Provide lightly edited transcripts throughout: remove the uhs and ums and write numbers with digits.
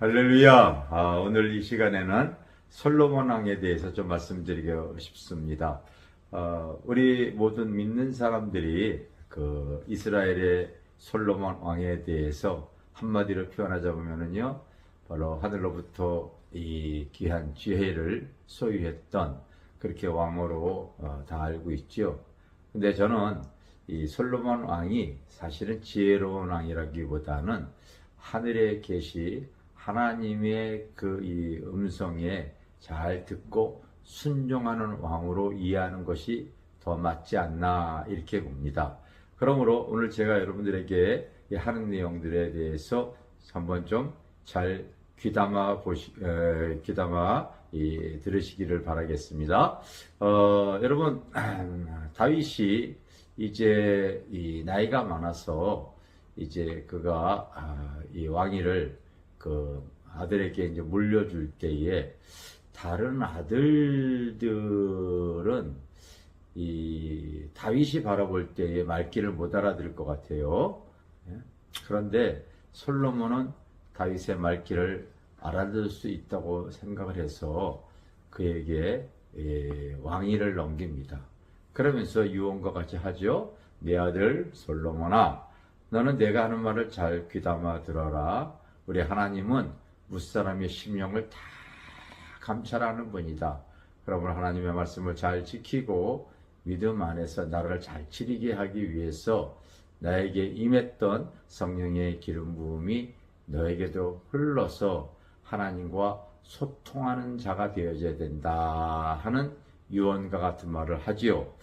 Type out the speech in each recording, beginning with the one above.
할렐루야. 오늘 이 시간에는 솔로몬 왕에 대해서 좀 말씀드리고 싶습니다. 우리 모든 믿는 사람들이 그 이스라엘의 솔로몬 왕에 대해서 한마디로 표현하자면요, 바로 하늘로부터 이 귀한 지혜를 소유했던 그렇게 왕으로 다 알고 있죠. 근데 저는 이 솔로몬 왕이 사실은 지혜로운 왕이라기보다는 하늘에 계시 하나님의 그 이 음성에 잘 듣고 순종하는 왕으로 이해하는 것이 더 맞지 않나 이렇게 봅니다. 그러므로 오늘 제가 여러분들에게 하는 내용들에 대해서 한번 좀 잘 귀담아 들으시기를 바라겠습니다. 여러분, 다윗이 이제 이 나이가 많아서 이제 그가 이 왕위를 그 아들에게 이제 물려줄 때에 다른 아들들은 이 다윗이 바라볼 때에 말귀를 못 알아들을 것 같아요. 그런데 솔로몬은 다윗의 말귀를 알아들을 수 있다고 생각을 해서 그에게 왕위를 넘깁니다. 그러면서 유언과 같이 하죠. 내 아들 솔로몬아, 너는 내가 하는 말을 잘 귀담아 들어라. 우리 하나님은 무사람의 심령을 다 감찰하는 분이다. 그러므로 하나님의 말씀을 잘 지키고 믿음 안에서 나라를 잘 치르게 하기 위해서 나에게 임했던 성령의 기름 부음이 너에게도 흘러서 하나님과 소통하는 자가 되어져야 된다 하는 유언과 같은 말을 하지요.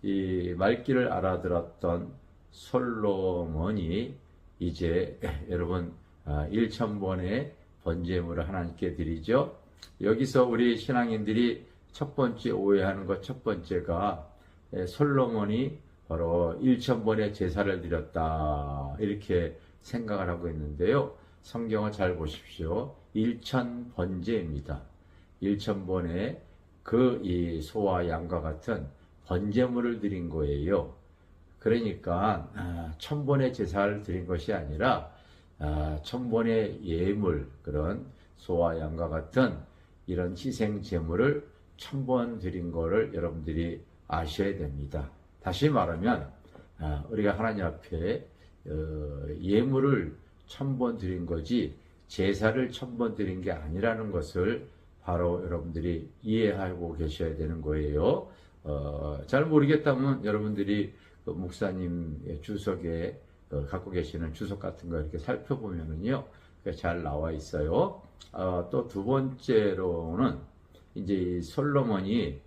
이 말귀를 알아들었던 솔로몬이 이제 여러분 1,000번의 번제물을 하나님께 드리죠. 여기서 우리 신앙인들이 첫 번째 오해하는 것 첫 번째가 솔로몬이 바로 1,000번의 제사를 드렸다 이렇게 생각을 하고 있는데요. 성경을 잘 보십시오. 1,000번제입니다. 1,000번의 그 이 소와 양과 같은 번제물을 드린 거예요. 그러니까 1,000번의 제사를 드린 것이 아니라 1,000번의 예물, 그런 소와 양과 같은 이런 희생 제물을 1,000번 드린 거를 여러분들이 아셔야 됩니다. 다시 말하면 우리가 하나님 앞에 예물을 1,000번 드린 거지 제사를 1,000번 드린 게 아니라는 것을 바로 여러분들이 이해하고 계셔야 되는 거예요. 잘 모르겠다면 여러분들이 그 목사님의 주석에 갖고 계시는 주석 같은 거 이렇게 살펴보면은요, 잘 나와 있어요. 또 두 번째로는 이제 이 솔로몬이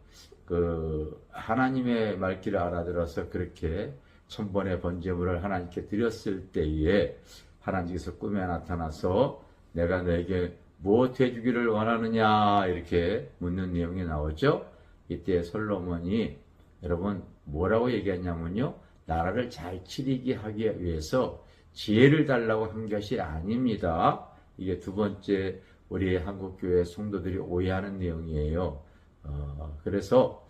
그 하나님의 말귀를 알아들어서 그렇게 1,000번의 번제물을 하나님께 드렸을 때에 하나님께서 꿈에 나타나서 내가 너에게 무엇 해주기를 원하느냐 이렇게 묻는 내용이 나오죠. 이때 솔로몬이 여러분 뭐라고 얘기했냐면요, 나라를 잘 치르게 하기 위해서 지혜를 달라고 한 것이 아닙니다. 이게 두 번째 우리 한국교회 성도들이 오해하는 내용이에요. 그래서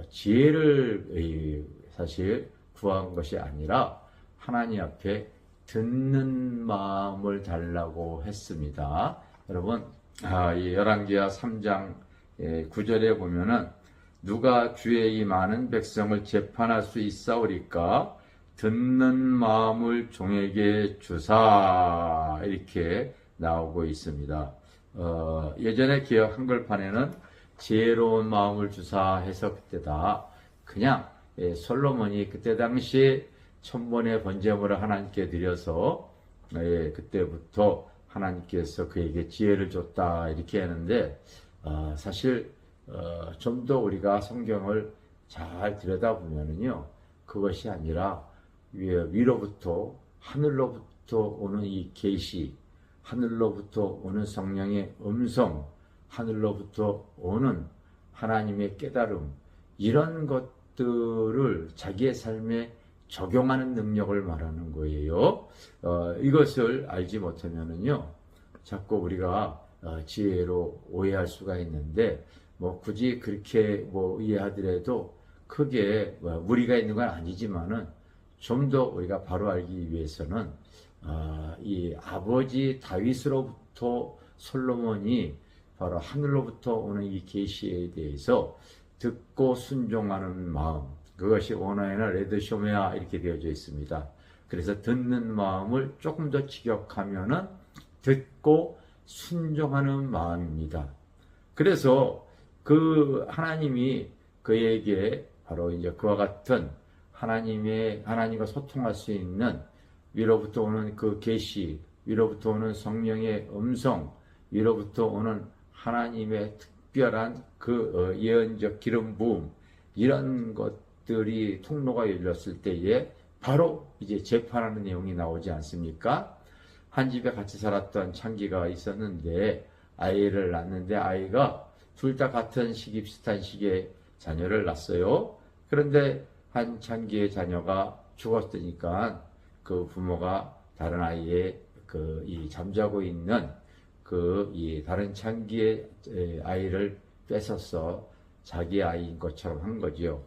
지혜를 사실 구한 것이 아니라 하나님 앞에 듣는 마음을 달라고 했습니다. 여러분, 이 열왕기하 3장 9절에 보면은 누가 주의 이 많은 백성을 재판할 수 있사오리까 듣는 마음을 종에게 주사 이렇게 나오고 있습니다. 예전에 기억 한글판에는 지혜로운 마음을 주사 해서 그때다 그냥 솔로몬이 그때 당시 1,000번의 번제물을 하나님께 드려서 그때부터 하나님께서 그에게 지혜를 줬다 이렇게 하는데 사실 좀 더 우리가 성경을 잘 들여다보면은요, 그것이 아니라 위로부터 하늘로부터 오는 이 계시, 하늘로부터 오는 성령의 음성, 하늘로부터 오는 하나님의 깨달음, 이런 것들을 자기의 삶에 적용하는 능력을 말하는 거예요. 이것을 알지 못하면은요, 자꾸 우리가 지혜로 오해할 수가 있는데, 뭐 굳이 그렇게 뭐 이해하더라도 크게 무리가 있는 건 아니지만은 좀 더 우리가 바로 알기 위해서는 이 아버지 다윗으로부터 위로부터 솔로몬이 바로 하늘로부터 오는 이 계시에 대해서 듣고 순종하는 마음, 그것이 원어에는 레드쇼메아 이렇게 되어져 있습니다. 그래서 듣는 마음을 조금 더 직역하면은 듣고 순종하는 마음입니다. 그래서 그 하나님이 그에게 바로 이제 그와 같은 하나님과 소통할 수 있는 위로부터 오는 그 계시, 위로부터 오는 성령의 음성, 위로부터 오는 하나님의 특별한 그 예언적 기름 부음, 이런 것들이 통로가 열렸을 때에 바로 이제 재판하는 내용이 나오지 않습니까? 한 집에 같이 살았던 창기가 있었는데 아이를 낳는데 아이가 둘 다 같은 시기 비슷한 시기에 자녀를 낳았어요. 그런데 한 창기의 자녀가 죽었으니까 그 부모가 다른 아이의 이 잠자고 있는 이 다른 창기의 아이를 뺏어서 자기 아이인 것처럼 한 거지요.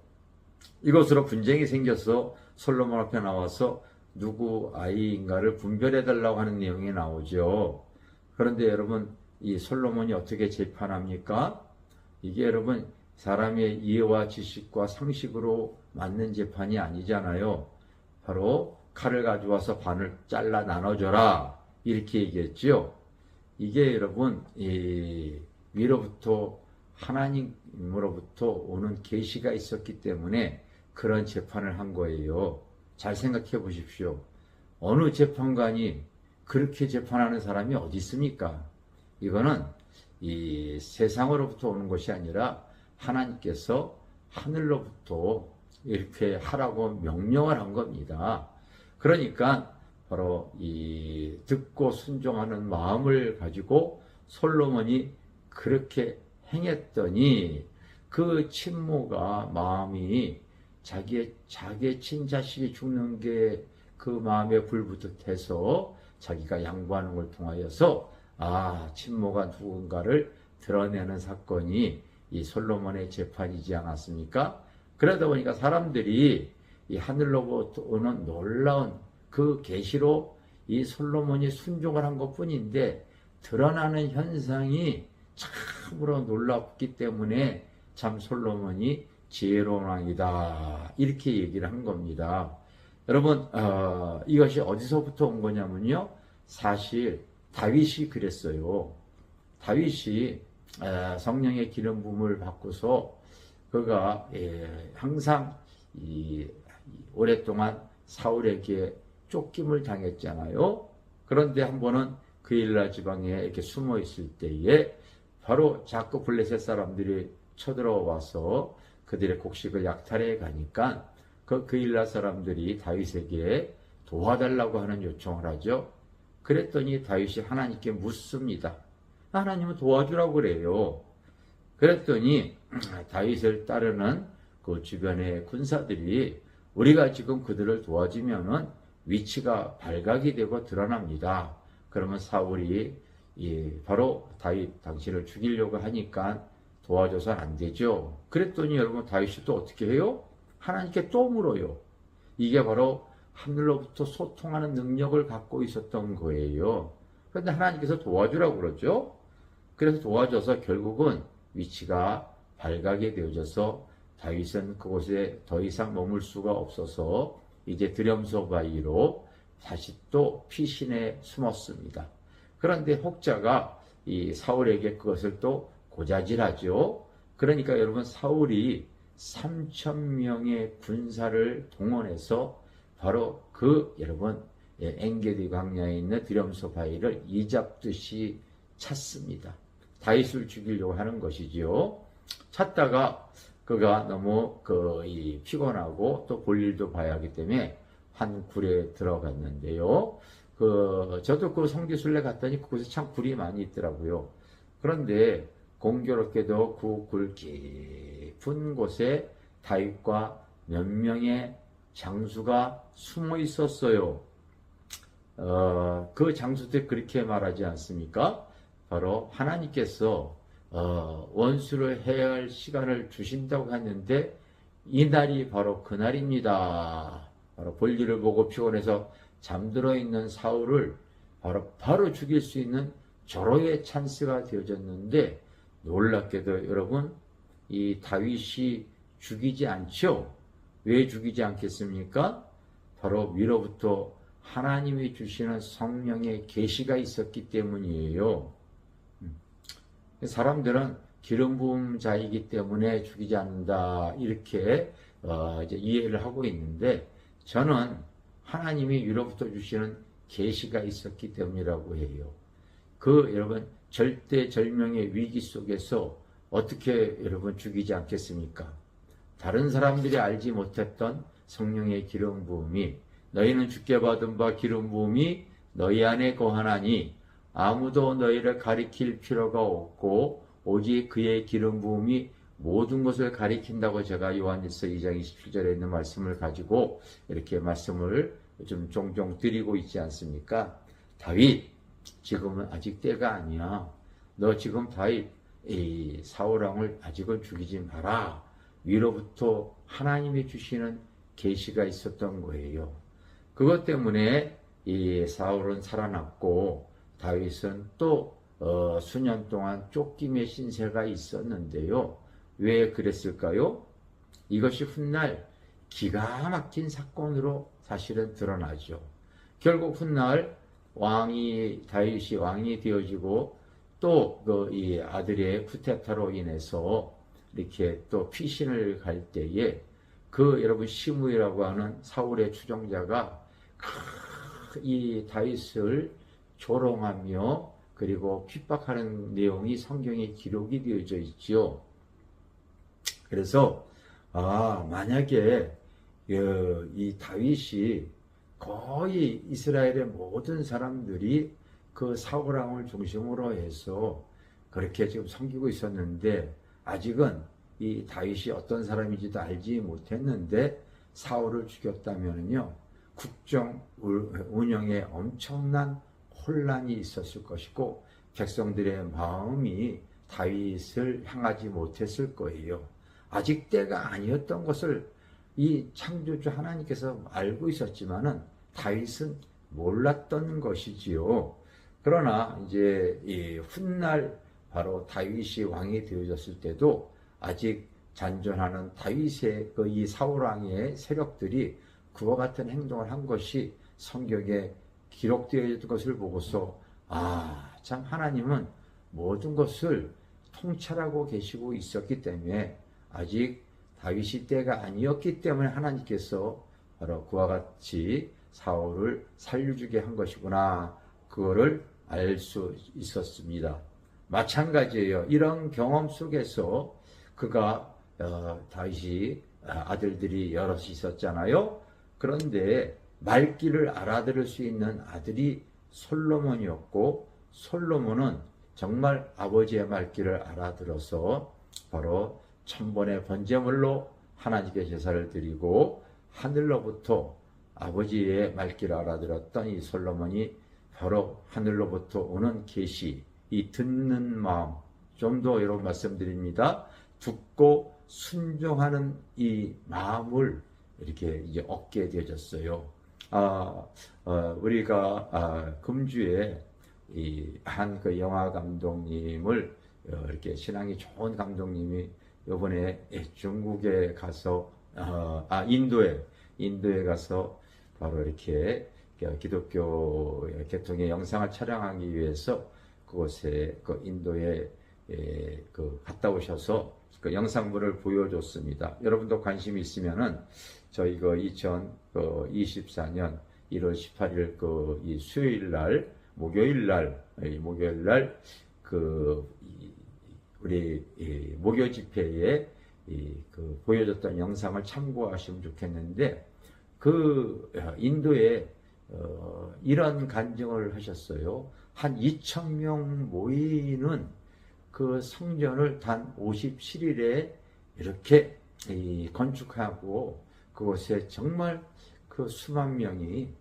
이것으로 분쟁이 생겨서 솔로몬 앞에 나와서 누구 아이인가를 분별해 달라고 하는 내용이 나오죠. 그런데 여러분, 이 솔로몬이 어떻게 재판합니까? 이게 여러분 사람의 이해와 지식과 상식으로 맞는 재판이 아니잖아요. 바로 칼을 가져와서 반을 잘라 나눠줘라 이렇게 얘기했죠. 이게 여러분 위로부터 하나님으로부터 오는 계시가 있었기 때문에 그런 재판을 한 거예요. 잘 생각해 보십시오. 어느 재판관이 그렇게 재판하는 사람이 어디 있습니까? 이거는 이 세상으로부터 오는 것이 아니라 하나님께서 하늘로부터 이렇게 하라고 명령을 한 겁니다. 그러니까 바로 이 듣고 순종하는 마음을 가지고 솔로몬이 그렇게 행했더니 그 친모가 마음이 자기의 친자식이 죽는 게 그 마음에 불붙어서 자기가 양보하는 걸 통하여서 친모가 누군가를 드러내는 사건이 이 솔로몬의 재판이지 않았습니까? 그러다 보니까 사람들이 이 하늘로부터 오는 놀라운 그 계시로 이 솔로몬이 순종을 한 것뿐인데 드러나는 현상이 참으로 놀랍기 때문에 참 솔로몬이 지혜로운 왕이다 이렇게 얘기를 한 겁니다. 여러분 이것이 어디서부터 온 거냐면요, 사실 다윗이 그랬어요. 다윗이 성령의 기름 부음을 받고서 그가 항상 오랫동안 사울에게 쫓김을 당했잖아요. 그런데 한 번은 그일라 지방에 이렇게 숨어 있을 때에 바로 자꾸 블레셋 사람들이 쳐들어와서 그들의 곡식을 약탈해 가니까 그일라 사람들이 다윗에게 도와달라고 하는 요청을 하죠. 그랬더니 다윗이 하나님께 묻습니다. 하나님은 도와주라고 그래요. 그랬더니 다윗을 따르는 그 주변의 군사들이 우리가 지금 그들을 도와주면은 위치가 발각이 되고 드러납니다. 그러면 사울이 바로 다윗 당신을 죽이려고 하니까 도와줘서는 안 되죠. 그랬더니 여러분 다윗이 또 어떻게 해요? 하나님께 또 물어요. 이게 바로 하늘로부터 소통하는 능력을 갖고 있었던 거예요. 그런데 하나님께서 도와주라고 그러죠. 그래서 도와줘서 결국은 위치가 발각이 되어져서 다윗은 그곳에 더 이상 머물 수가 없어서 이제 드렴소 바위로 다시 또 피신에 숨었습니다. 그런데 혹자가 이 사울에게 그것을 또 고자질하죠. 그러니까 여러분 사울이 3,000명의 군사를 동원해서 바로 여러분 엔게디 광야에 있는 드렴소 바위를 이잡듯이 찾습니다. 다윗을 죽이려고 하는 것이지요. 찾다가 그가 너무 피곤하고 또 볼 일도 봐야 하기 때문에 한 굴에 들어갔는데요. 저도 그 성지순례 갔더니 그곳에 참 굴이 많이 있더라고요. 그런데 공교롭게도 그 굴 깊은 곳에 다윗과 몇 명의 장수가 숨어 있었어요. 그 장수들 그렇게 말하지 않습니까? 바로 하나님께서 원수를 해야 할 시간을 주신다고 했는데 이날이 바로 그날입니다. 바로 볼일을 보고 피곤해서 잠들어 있는 사울을 바로 죽일 수 있는 절호의 찬스가 되어졌는데 놀랍게도 여러분 이 다윗이 죽이지 않죠. 왜 죽이지 않겠습니까? 바로 위로부터 하나님이 주시는 성령의 계시가 있었기 때문이에요. 사람들은 기름 부음 자이기 때문에 죽이지 않는다 이렇게 이제 이해를 하고 있는데 저는 하나님이 위로부터 주시는 계시가 있었기 때문이라고 해요. 여러분 절대절명의 위기 속에서 어떻게 여러분 죽이지 않겠습니까? 다른 사람들이 알지 못했던 성령의 기름 부음이 너희는 주께 받은 바 기름 부음이 너희 안에 거하나니 아무도 너희를 가리킬 필요가 없고 오직 그의 기름 부음이 모든 것을 가리킨다고 제가 요한일서 2장 27절에 있는 말씀을 가지고 이렇게 말씀을 좀 종종 드리고 있지 않습니까? 다윗 지금은 아직 때가 아니야. 너 지금 다윗 이 사울왕을 아직은 죽이지 마라. 위로부터 하나님이 주시는 계시가 있었던 거예요. 그것 때문에 이 사울은 살아났고 다윗은 또 수년 동안 쫓김의 신세가 있었는데요. 왜 그랬을까요? 이것이 훗날 기가 막힌 사건으로 사실은 드러나죠. 결국 훗날 다윗이 왕이 되어지고 또 이 아들의 쿠데타로 인해서 이렇게 또 피신을 갈 때에 여러분 시므이라고 하는 사울의 추종자가 이 다윗을 조롱하며 그리고 핍박하는 내용이 성경에 기록이 되어져 있지요. 그래서 만약에 이 다윗이 거의 이스라엘의 모든 사람들이 그 사울왕을 중심으로 해서 그렇게 지금 섬기고 있었는데 아직은 이 다윗이 어떤 사람인지도 알지 못했는데 사울을 죽였다면요 국정 운영에 엄청난 혼란이 있었을 것이고 백성들의 마음이 다윗을 향하지 못했을 거예요. 아직 때가 아니었던 것을 이 창조주 하나님께서 알고 있었지만은 다윗은 몰랐던 것이지요. 그러나 이제 이 훗날 바로 다윗이 왕이 되어졌을 때도 아직 잔존하는 다윗의 이 사울왕의 세력들이 그와 같은 행동을 한 것이 성경에 기록되어 있는 것을 보고서 참 하나님은 모든 것을 통찰하고 계시고 있었기 때문에 아직 다윗이 때가 아니었기 때문에 하나님께서 바로 그와 같이 사울을 살려주게 한 것이구나. 그거를 알 수 있었습니다. 마찬가지예요. 이런 경험 속에서 다윗이 아들들이 여럿이 있었잖아요. 그런데 말귀를 알아들을 수 있는 아들이 솔로몬이었고 솔로몬은 정말 아버지의 말귀를 알아들어서 바로 천번의 번제물로 하나님께 제사를 드리고 하늘로부터 아버지의 말귀를 알아들었던 이 솔로몬이 바로 하늘로부터 오는 계시, 이 듣는 마음, 좀 더 여러분 말씀드립니다. 듣고 순종하는 이 마음을 이렇게 이제 얻게 되어졌어요. 우리가 금주에 한 영화 감독님을 이렇게 신앙이 좋은 감독님이 이번에 중국에 가서 인도에 가서 바로 이렇게 기독교 계통의 영상을 촬영하기 위해서 그곳에 인도에 갔다 오셔서 그 영상물을 보여줬습니다. 여러분도 관심이 있으면은 저희 2024년 1월 18일 이 수요일 날 목요일 날 우리 목요 집회에 보여줬던 영상을 참고하시면 좋겠는데 인도에 이런 간증을 하셨어요. 한 2,000명 모이는 그 성전을 단 57일에 이렇게 건축하고 그곳에 정말 수만 명이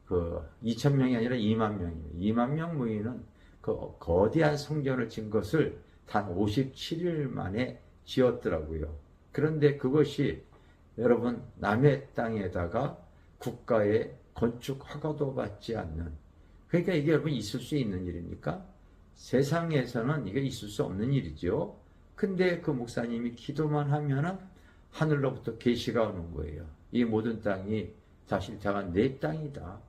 2,000명이 아니라 2만 명입니다. 2만 명 모이는 거대한 성전을 진 것을 단 57일 만에 지었더라고요. 그런데 그것이 여러분 남의 땅에다가 국가의 건축 허가도 받지 않는, 그러니까 이게 여러분 있을 수 있는 일입니까? 세상에서는 이게 있을 수 없는 일이죠. 근데 그 목사님이 기도만 하면은 하늘로부터 계시가 오는 거예요. 이 모든 땅이 다가 내 땅이다.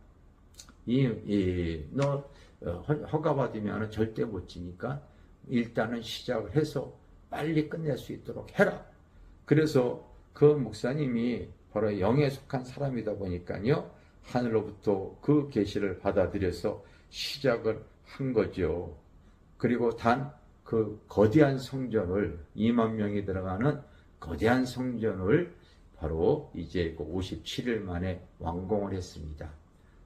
너 허가받으면 절대 못 지니까 일단은 시작을 해서 빨리 끝낼 수 있도록 해라. 그래서 그 목사님이 바로 영에 속한 사람이다 보니까요, 하늘로부터 그 계시를 받아들여서 시작을 한 거죠. 그리고 단 그 거대한 성전을 2만 명이 들어가는 거대한 성전을 바로 이제 57일 만에 완공을 했습니다.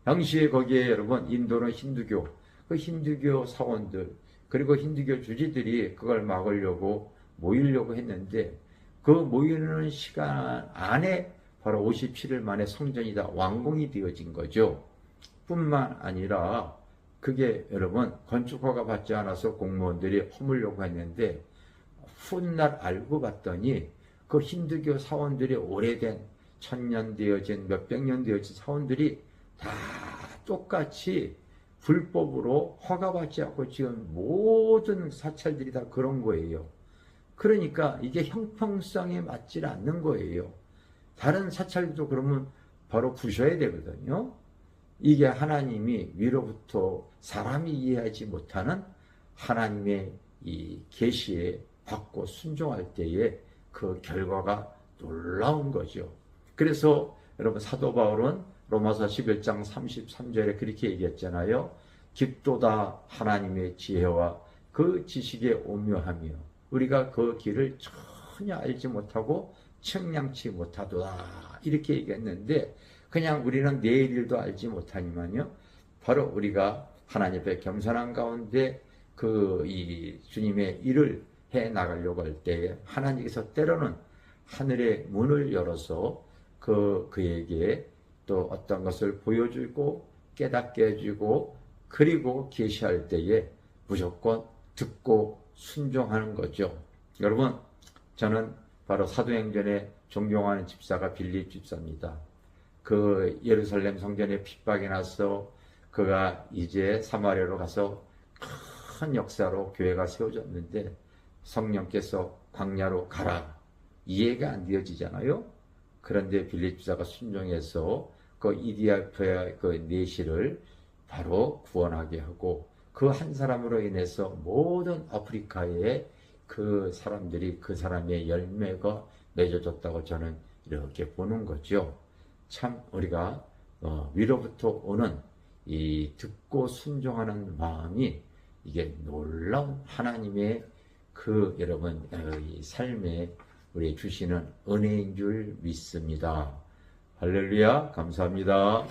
당시에 거기에 여러분 인도는 힌두교, 그 힌두교 사원들 그리고 힌두교 주지들이 그걸 막으려고 모이려고 했는데 그 모이는 시간 안에 바로 57일 만에 성전이 다 완공이 되어진 거죠. 뿐만 아니라 그게 여러분 건축허가 받지 않아서 공무원들이 허물려고 했는데 훗날 알고 봤더니 그 힌두교 사원들이 오래된 1000년 되어진 몇백 년 되어진 사원들이 다 똑같이 불법으로 허가받지 않고 지은 모든 사찰들이 다 그런 거예요. 그러니까 이게 형평성에 맞지 않는 거예요. 다른 사찰도 그러면 바로 부셔야 되거든요. 이게 하나님이 위로부터 사람이 이해하지 못하는 하나님의 이 계시에 받고 순종할 때에 그 결과가 놀라운 거죠. 그래서 여러분 사도 바울은 로마서 11장 33절에 그렇게 얘기했잖아요. 깊도다 하나님의 지혜와 그 지식의 오묘하며 우리가 그 길을 전혀 알지 못하고 측량치 못하도다 이렇게 얘기했는데 그냥 우리는 내일 일도 알지 못하니만요. 바로 우리가 하나님 앞에 겸손한 가운데 이 주님의 일을 해 나가려고 할 때에 하나님께서 때로는 하늘의 문을 열어서 그에게 또 어떤 것을 보여주고 깨닫게 해주고 그리고 계시할 때에 무조건 듣고 순종하는 거죠. 여러분, 저는 바로 사도행전에 존경하는 집사가 빌립 집사입니다. 그 예루살렘 성전에 핍박이 나서 그가 이제 사마리아로 가서 큰 역사로 교회가 세워졌는데 성령께서 광야로 가라 이해가 안 되어지잖아요. 그런데 빌립 집사가 순종해서 그 이디오피아의 그 내시를 바로 구원하게 하고 그 한 사람으로 인해서 모든 아프리카의 그 사람들이 그 사람의 열매가 맺어졌다고 저는 이렇게 보는 거죠. 참 우리가 위로부터 오는 이 듣고 순종하는 마음이 이게 놀라운 하나님의 그 여러분 이 삶에 우리 주시는 은혜인 줄 믿습니다. 할렐루야, 감사합니다.